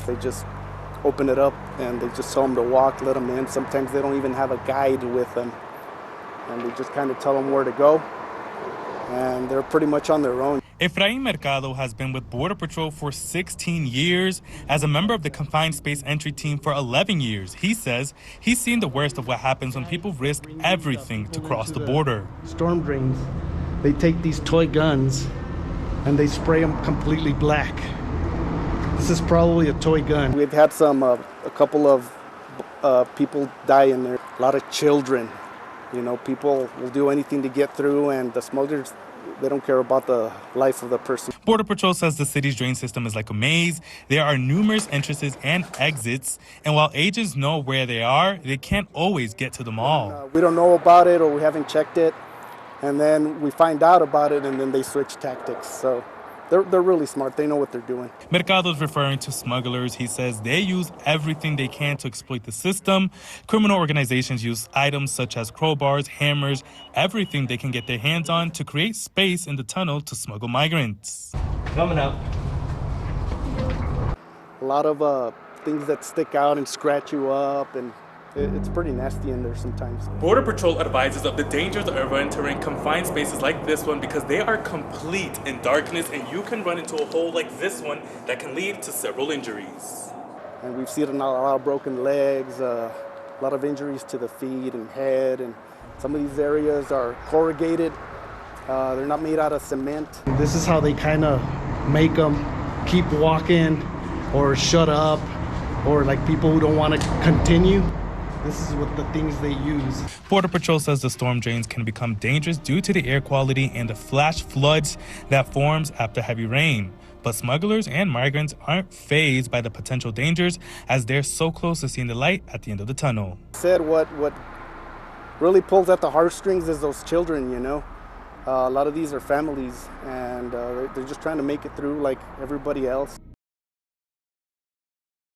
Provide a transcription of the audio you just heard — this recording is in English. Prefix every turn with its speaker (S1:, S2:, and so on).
S1: They just open it up and they just tell them to walk, let them in. Sometimes they don't even have a guide with them. And they just kind of tell them where to go. And they're pretty much on their own.
S2: Efrain Mercado has been with Border Patrol for 16 years. As a member of the Confined Space Entry Team for 11 years, he says he's seen the worst of what happens when people risk everything to cross the border.
S1: Storm drains, they take these toy guns and they spray them completely black. This is probably a toy gun. We've had a couple of people die in there. A lot of children. You know, people will do anything to get through, and the smugglers, they don't care about the life of the person.
S2: Border Patrol says the city's drain system is like a maze. There are numerous entrances and exits, and while agents know where they are, they can't always get to them all.
S1: We don't know about it or we haven't checked it, and then we find out about it, and then they switch tactics. So they're really smart. They know what they're doing.
S2: Mercado's referring to smugglers. He says they use everything they can to exploit the system. Criminal organizations use items such as crowbars, hammers, everything they can get their hands on to create space in the tunnel to smuggle migrants.
S3: Coming up.
S1: A lot of things that stick out and scratch you up, and it's pretty nasty in there sometimes.
S2: Border Patrol advises of the dangers of entering confined spaces like this one because they are complete in darkness and you can run into a hole like this one that can lead to several injuries.
S1: And we've seen a lot of broken legs, a lot of injuries to the feet and head, and some of these areas are corrugated. They're not made out of cement. This is how they kind of make them keep walking or shut up, or like people who don't want to continue. This is what the things they use.
S2: Border Patrol says the storm drains can become dangerous due to the air quality and the flash floods that forms after heavy rain. But smugglers and migrants aren't fazed by the potential dangers as they're so close to seeing the light at the end of the tunnel.
S1: Said what really pulls at the heartstrings is those children, you know. A lot of these are families, and they're just trying to make it through like everybody else.